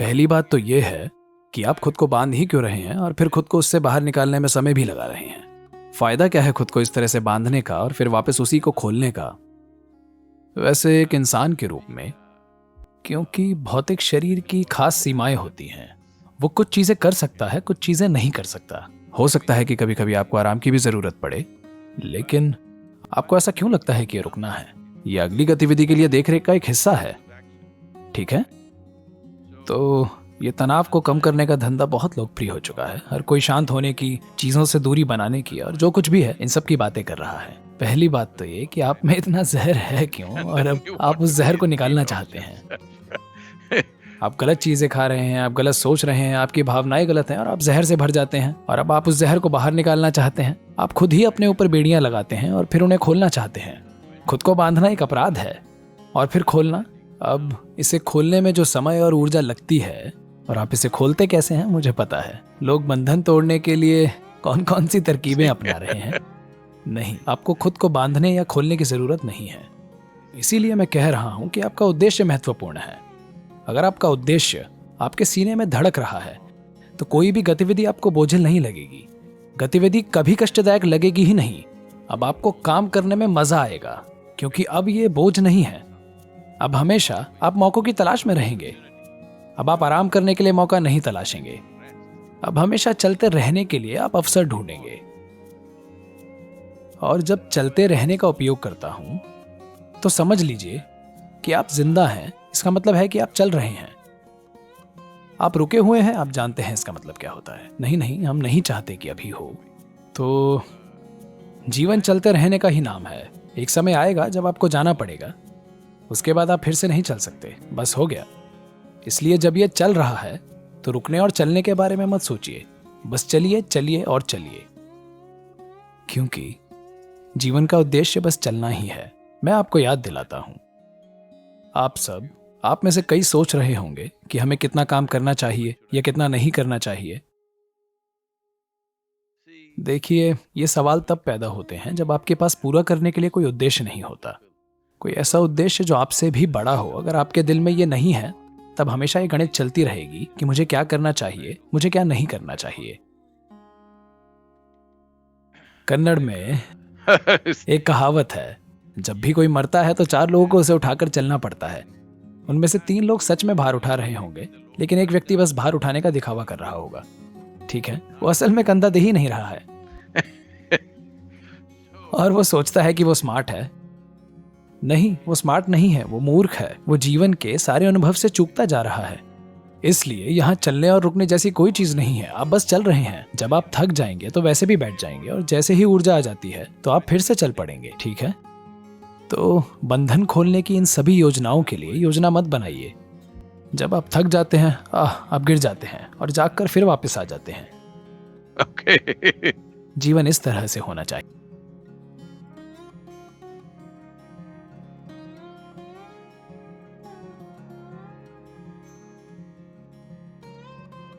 पहली बात तो ये है कि आप खुद को बांध ही क्यों रहे हैं और फिर खुद को उससे बाहर निकालने में समय भी लगा रहे हैं। फायदा क्या है खुद को इस तरह से बांधने का और फिर वापस उसी को खोलने का? वैसे एक इंसान के रूप में, क्योंकि भौतिक शरीर की खास सीमाएं होती हैं, वो कुछ चीजें कर सकता है, कुछ चीजें नहीं कर सकता। हो सकता है कि कभी कभी आपको आराम की भी जरूरत पड़े, लेकिन आपको ऐसा क्यों लगता है कि ये रुकना है? ये अगली गतिविधि के लिए देखरेख का एक हिस्सा है, ठीक है? तो ये तनाव को कम करने का धंधा बहुत लोकप्रिय हो चुका है। हर कोई शांत होने की, चीजों से दूरी बनाने की और जो कुछ भी है इन सब की बातें कर रहा है। पहली बात तो ये कि आप में इतना जहर है क्यों और अब आप उस जहर को निकालना चाहते हैं। आप गलत चीजें खा रहे हैं, आप गलत सोच रहे हैं, आपकी भावनाएं गलत हैं और आप जहर से भर जाते हैं और अब आप उस जहर को बाहर निकालना चाहते हैं। आप खुद ही अपने ऊपर बेड़ियां लगाते हैं और फिर उन्हें खोलना चाहते हैं। खुद को बांधना एक अपराध है और फिर खोलना, अब इसे खोलने में जो समय और ऊर्जा लगती है, और आप इसे खोलते कैसे हैं मुझे पता है। लोग बंधन तोड़ने के लिए कौन कौन सी तरकीबें अपना रहे हैं। नहीं, आपको खुद को बांधने या खोलने की जरूरत नहीं है। इसीलिए मैं कह रहा हूं कि आपका उद्देश्य महत्वपूर्ण है। अगर आपका उद्देश्य आपके सीने में धड़क रहा है तो कोई भी गतिविधि आपको बोझिल नहीं लगेगी। गतिविधि कभी कष्टदायक लगेगी ही नहीं। अब आपको काम करने में मजा आएगा क्योंकि अब ये बोझ नहीं है। अब हमेशा आप मौकों की तलाश में रहेंगे। अब आप आराम करने के लिए मौका नहीं तलाशेंगे। अब हमेशा चलते रहने के लिए आप अवसर ढूंढेंगे। और जब चलते रहने का उपयोग करता हूं तो समझ लीजिए कि आप जिंदा हैं। इसका मतलब है कि आप चल रहे हैं। आप रुके हुए हैं, आप जानते हैं इसका मतलब क्या होता है। नहीं नहीं, हम नहीं चाहते कि अभी हो। तो जीवन चलते रहने का ही नाम है। एक समय आएगा जब आपको जाना पड़ेगा, उसके बाद आप फिर से नहीं चल सकते। बस हो गया। इसलिए जब ये चल रहा है तो रुकने और चलने के बारे में मत सोचिए। बस चलिए, चलिए और चलिए, क्योंकि जीवन का उद्देश्य बस चलना ही है। मैं आपको याद दिलाता हूं, आप में से कई सोच रहे होंगे कि हमें कितना काम करना चाहिए या कितना नहीं करना चाहिए। देखिए, ये सवाल तब पैदा होते हैं जब आपके पास पूरा करने के लिए कोई उद्देश्य नहीं होता, कोई ऐसा उद्देश्य जो आपसे भी बड़ा हो। अगर आपके दिल में ये नहीं है तब हमेशा ये गणित चलती रहेगी कि मुझे क्या करना चाहिए, मुझे क्या नहीं करना चाहिए। कन्नड़ में एक कहावत है, जब भी कोई मरता है तो 4 लोगों को उसे उठाकर चलना पड़ता है। उनमें से 3 लोग सच में भार उठा रहे होंगे, लेकिन एक व्यक्ति बस भार उठाने का दिखावा कर रहा होगा। ठीक है, वो असल में कंधा दे ही नहीं रहा है और वो सोचता है कि वो स्मार्ट है। नहीं, वो स्मार्ट नहीं है, वो मूर्ख है। वो जीवन के सारे अनुभव से चूकता जा रहा है। इसलिए यहाँ चलने और रुकने जैसी कोई चीज नहीं है। आप बस चल रहे हैं। जब आप थक जाएंगे तो वैसे भी बैठ जाएंगे और जैसे ही ऊर्जा आ जाती है तो आप फिर से चल पड़ेंगे। ठीक है, तो बंधन खोलने की इन सभी योजनाओं के लिए योजना मत बनाइए। जब आप थक जाते हैं, आप गिर जाते हैं और जागकर फिर वापस आ जाते हैं। जीवन इस तरह से होना चाहिए।